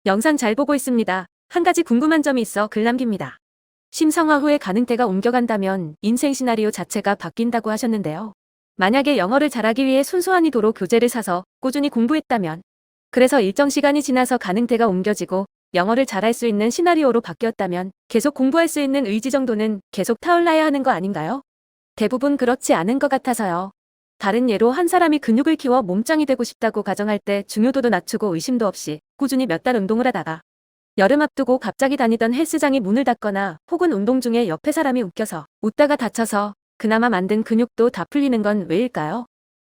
영상 잘 보고 있습니다. 한 가지 궁금한 점이 있어 글 남깁니다. 심성화 후에 가능태가 옮겨간다면 인생 시나리오 자체가 바뀐다고 하셨는데요. 만약에 영어를 잘하기 위해 순수한 의도로 교재를 사서 꾸준히 공부했다면, 그래서 일정 시간이 지나서 가능태가 옮겨지고 영어를 잘할 수 있는 시나리오로 바뀌었다면 계속 공부할 수 있는 의지 정도는 계속 타올라야 하는 거 아닌가요? 대부분 그렇지 않은 것 같아서요. 다른 예로 한 사람이 근육을 키워 몸짱이 되고 싶다고 가정할 때 중요도도 낮추고 의심도 없이 꾸준히 몇 달 운동을 하다가 여름 앞두고 갑자기 다니던 헬스장이 문을 닫거나 혹은 운동 중에 옆에 사람이 웃겨서 웃다가 다쳐서 그나마 만든 근육도 다 풀리는 건 왜일까요?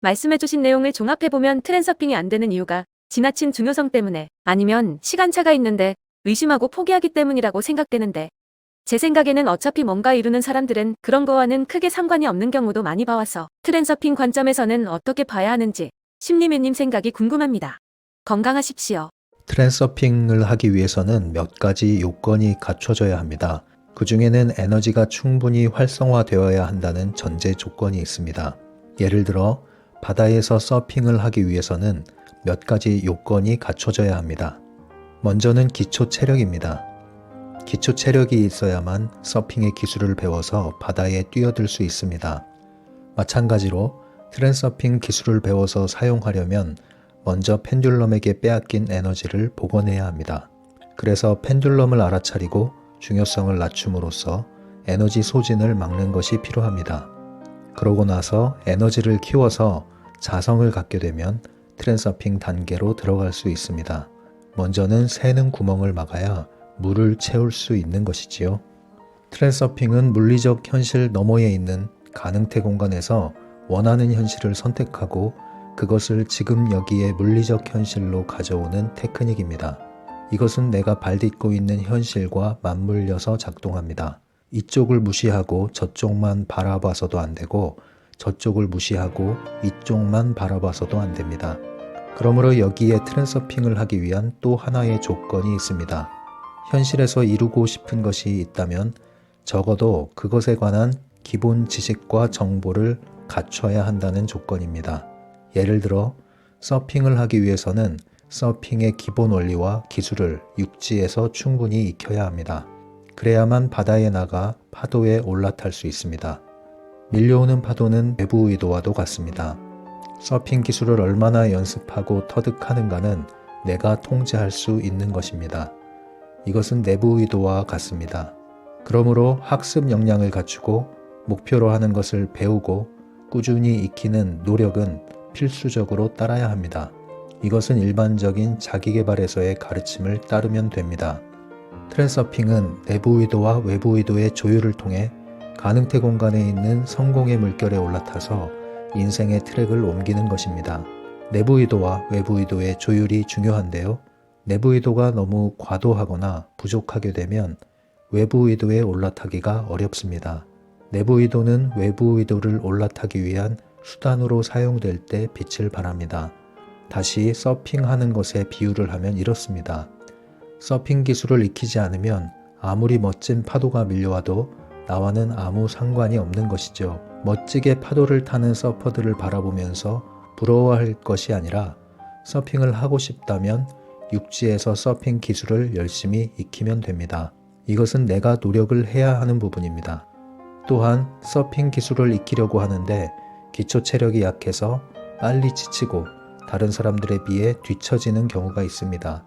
말씀해주신 내용을 종합해보면 트랜서핑이 안 되는 이유가 지나친 중요성 때문에, 아니면 시간차가 있는데 의심하고 포기하기 때문이라고 생각되는데, 제 생각에는 어차피 뭔가 이루는 사람들은 그런 거와는 크게 상관이 없는 경우도 많이 봐와서 트랜서핑 관점에서는 어떻게 봐야 하는지 심리매님 생각이 궁금합니다. 건강하십시오. 트랜서핑을 하기 위해서는 몇 가지 요건이 갖춰져야 합니다. 그 중에는 에너지가 충분히 활성화되어야 한다는 전제 조건이 있습니다. 예를 들어 바다에서 서핑을 하기 위해서는 몇 가지 요건이 갖춰져야 합니다. 먼저는 기초 체력입니다. 기초 체력이 있어야만 서핑의 기술을 배워서 바다에 뛰어들 수 있습니다. 마찬가지로 트랜서핑 기술을 배워서 사용하려면 먼저 펜듈럼에게 빼앗긴 에너지를 복원해야 합니다. 그래서 펜듈럼을 알아차리고 중요성을 낮춤으로써 에너지 소진을 막는 것이 필요합니다. 그러고 나서 에너지를 키워서 자성을 갖게 되면 트랜서핑 단계로 들어갈 수 있습니다. 먼저는 새는 구멍을 막아야 물을 채울 수 있는 것이지요. 트랜서핑은 물리적 현실 너머에 있는 가능태 공간에서 원하는 현실을 선택하고 그것을 지금 여기에 물리적 현실로 가져오는 테크닉입니다. 이것은 내가 발딛고 있는 현실과 맞물려서 작동합니다. 이쪽을 무시하고 저쪽만 바라봐서도 안 되고 저쪽을 무시하고 이쪽만 바라봐서도 안 됩니다. 그러므로 여기에 트랜서핑을 하기 위한 또 하나의 조건이 있습니다. 현실에서 이루고 싶은 것이 있다면 적어도 그것에 관한 기본 지식과 정보를 갖춰야 한다는 조건입니다. 예를 들어 서핑을 하기 위해서는 서핑의 기본 원리와 기술을 육지에서 충분히 익혀야 합니다. 그래야만 바다에 나가 파도에 올라탈 수 있습니다. 밀려오는 파도는 외부 의도와도 같습니다. 서핑 기술을 얼마나 연습하고 터득하는가는 내가 통제할 수 있는 것입니다. 이것은 내부 의도와 같습니다. 그러므로 학습 역량을 갖추고 목표로 하는 것을 배우고 꾸준히 익히는 노력은 필수적으로 따라야 합니다. 이것은 일반적인 자기계발에서의 가르침을 따르면 됩니다. 트랜서핑은 내부 의도와 외부 의도의 조율을 통해 가능태 공간에 있는 성공의 물결에 올라타서 인생의 트랙을 옮기는 것입니다. 내부 의도와 외부 의도의 조율이 중요한데요. 내부 의도가 너무 과도하거나 부족하게 되면 외부 의도에 올라타기가 어렵습니다. 내부 의도는 외부 의도를 올라타기 위한 수단으로 사용될 때 빛을 발합니다. 다시 서핑하는 것에 비유를 하면 이렇습니다. 서핑 기술을 익히지 않으면 아무리 멋진 파도가 밀려와도 나와는 아무 상관이 없는 것이죠. 멋지게 파도를 타는 서퍼들을 바라보면서 부러워할 것이 아니라 서핑을 하고 싶다면 육지에서 서핑 기술을 열심히 익히면 됩니다. 이것은 내가 노력을 해야 하는 부분입니다. 또한 서핑 기술을 익히려고 하는데 기초 체력이 약해서 빨리 지치고 다른 사람들에 비해 뒤처지는 경우가 있습니다.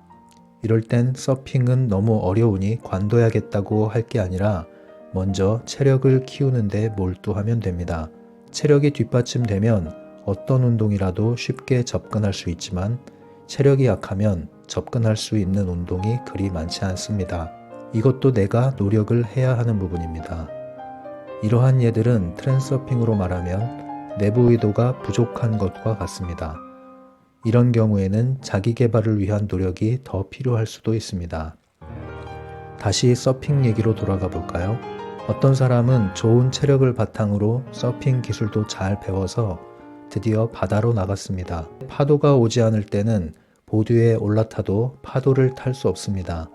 이럴 땐 서핑은 너무 어려우니 관둬야겠다고 할 게 아니라 먼저 체력을 키우는데 몰두하면 됩니다. 체력이 뒷받침되면 어떤 운동이라도 쉽게 접근할 수 있지만 체력이 약하면 접근할 수 있는 운동이 그리 많지 않습니다. 이것도 내가 노력을 해야 하는 부분입니다. 이러한 예들은 트랜서핑으로 말하면 내부 의도가 부족한 것과 같습니다. 이런 경우에는 자기 개발을 위한 노력이 더 필요할 수도 있습니다. 다시 서핑 얘기로 돌아가 볼까요? 어떤 사람은 좋은 체력을 바탕으로 서핑 기술도 잘 배워서 드디어 바다로 나갔습니다. 파도가 오지 않을 때는 보드에 올라타도 파도를 탈 수 없습니다.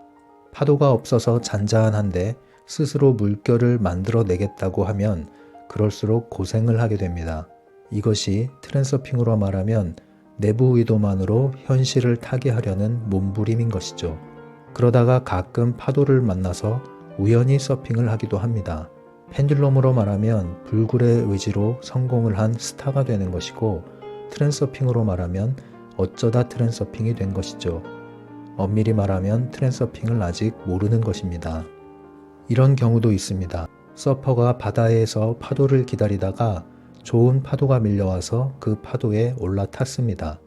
파도가 없어서 잔잔한데 스스로 물결을 만들어내겠다고 하면 그럴수록 고생을 하게 됩니다. 이것이 트랜서핑으로 말하면 내부 의도만으로 현실을 타개하려는 몸부림인 것이죠. 그러다가 가끔 파도를 만나서 우연히 서핑을 하기도 합니다. 펜듈럼으로 말하면 불굴의 의지로 성공을 한 스타가 되는 것이고, 트랜서핑으로 말하면 어쩌다 트랜서핑이 된 것이죠. 엄밀히 말하면 트랜서핑을 아직 모르는 것입니다. 이런 경우도 있습니다. 서퍼가 바다에서 파도를 기다리다가 좋은 파도가 밀려와서 그 파도에 올라탔습니다.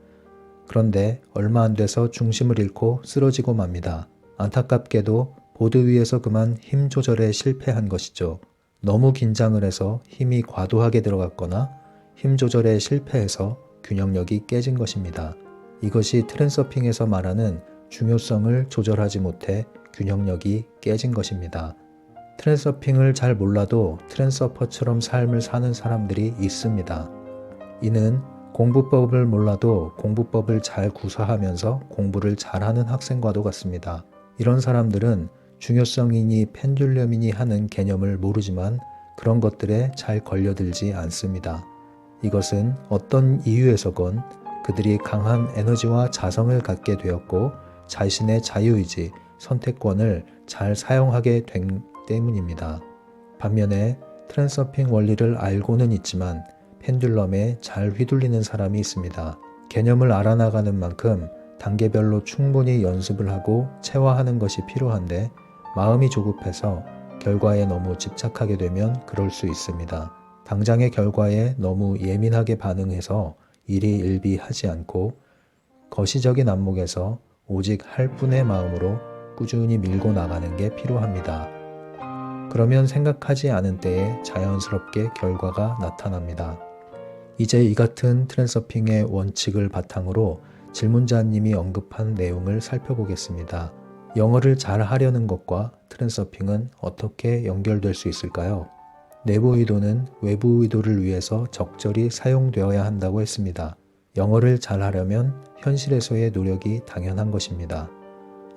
그런데 얼마 안 돼서 중심을 잃고 쓰러지고 맙니다. 안타깝게도 보드 위에서 그만 힘 조절에 실패한 것이죠. 너무 긴장을 해서 힘이 과도하게 들어갔거나 힘 조절에 실패해서 균형력이 깨진 것입니다. 이것이 트랜서핑에서 말하는 중요성을 조절하지 못해 균형력이 깨진 것입니다. 트랜서핑을 잘 몰라도 트랜서퍼처럼 삶을 사는 사람들이 있습니다. 이는 공부법을 몰라도 공부법을 잘 구사하면서 공부를 잘하는 학생과도 같습니다. 이런 사람들은 중요성이니 펜듈럼이니 하는 개념을 모르지만 그런 것들에 잘 걸려들지 않습니다. 이것은 어떤 이유에서건 그들이 강한 에너지와 자성을 갖게 되었고 자신의 자유의지, 선택권을 잘 사용하게 된 때문입니다. 반면에 트랜서핑 원리를 알고는 있지만 펜듈럼에 잘 휘둘리는 사람이 있습니다. 개념을 알아나가는 만큼 단계별로 충분히 연습을 하고 체화하는 것이 필요한데 마음이 조급해서 결과에 너무 집착하게 되면 그럴 수 있습니다. 당장의 결과에 너무 예민하게 반응해서 일희일비하지 않고 거시적인 안목에서 오직 할 뿐의 마음으로 꾸준히 밀고 나가는 게 필요합니다. 그러면 생각하지 않은 때에 자연스럽게 결과가 나타납니다. 이제 이 같은 트랜서핑의 원칙을 바탕으로 질문자님이 언급한 내용을 살펴보겠습니다. 영어를 잘 하려는 것과 트랜서핑은 어떻게 연결될 수 있을까요? 내부 의도는 외부 의도를 위해서 적절히 사용되어야 한다고 했습니다. 영어를 잘 하려면 현실에서의 노력이 당연한 것입니다.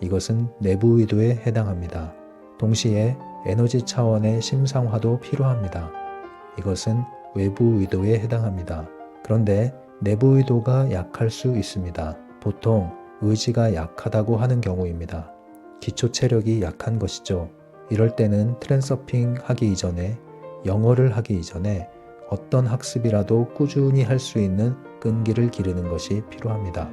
이것은 내부 의도에 해당합니다. 동시에 에너지 차원의 심상화도 필요합니다. 이것은 외부 의도에 해당합니다. 그런데 내부 의도가 약할 수 있습니다. 보통 의지가 약하다고 하는 경우입니다. 기초 체력이 약한 것이죠. 이럴 때는 트랜서핑 하기 이전에, 영어를 하기 이전에 어떤 학습이라도 꾸준히 할 수 있는 끈기를 기르는 것이 필요합니다.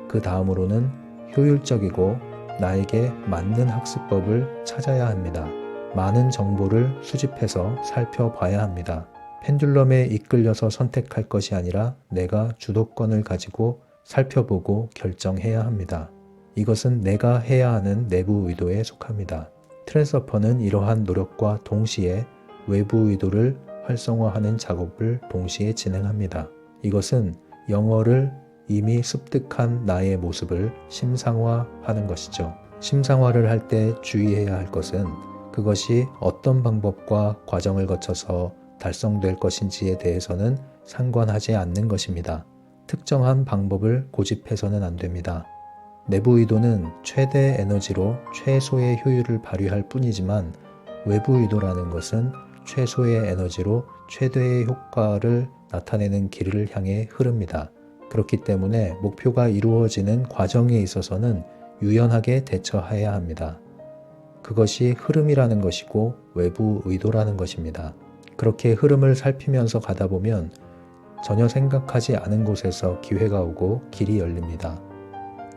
그 다음으로는 효율적이고 나에게 맞는 학습법을 찾아야 합니다. 많은 정보를 수집해서 살펴봐야 합니다. 펜듈럼에 이끌려서 선택할 것이 아니라 내가 주도권을 가지고 살펴보고 결정해야 합니다. 이것은 내가 해야 하는 내부 의도에 속합니다. 트랜서퍼는 이러한 노력과 동시에 외부 의도를 활성화하는 작업을 동시에 진행합니다. 이것은 영어를 이미 습득한 나의 모습을 심상화하는 것이죠. 심상화를 할 때 주의해야 할 것은 그것이 어떤 방법과 과정을 거쳐서 달성될 것인지에 대해서는 상관하지 않는 것입니다. 특정한 방법을 고집해서는 안 됩니다. 내부 의도는 최대 에너지로 최소의 효율을 발휘할 뿐이지만 외부 의도라는 것은 최소의 에너지로 최대의 효과를 나타내는 길을 향해 흐릅니다. 그렇기 때문에 목표가 이루어지는 과정에 있어서는 유연하게 대처해야 합니다. 그것이 흐름이라는 것이고 외부 의도라는 것입니다. 그렇게 흐름을 살피면서 가다 보면 전혀 생각하지 않은 곳에서 기회가 오고 길이 열립니다.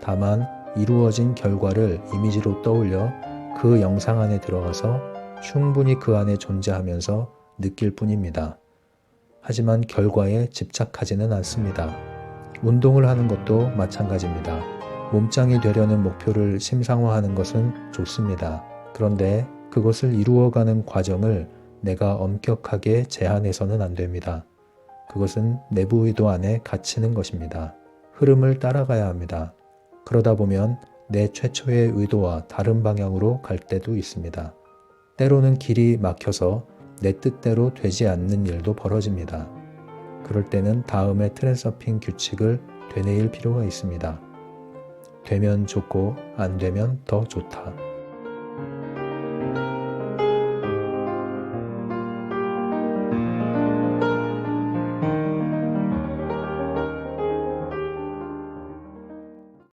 다만 이루어진 결과를 이미지로 떠올려 그 영상 안에 들어가서 충분히 그 안에 존재하면서 느낄 뿐입니다. 하지만 결과에 집착하지는 않습니다. 운동을 하는 것도 마찬가지입니다. 몸짱이 되려는 목표를 심상화하는 것은 좋습니다. 그런데 그것을 이루어가는 과정을 내가 엄격하게 제한해서는 안 됩니다. 그것은 내부 의도 안에 갇히는 것입니다. 흐름을 따라가야 합니다. 그러다 보면 내 최초의 의도와 다른 방향으로 갈 때도 있습니다. 때로는 길이 막혀서 내 뜻대로 되지 않는 일도 벌어집니다. 그럴 때는 다음의 트랜서핑 규칙을 되뇌일 필요가 있습니다. 되면 좋고 안 되면 더 좋다.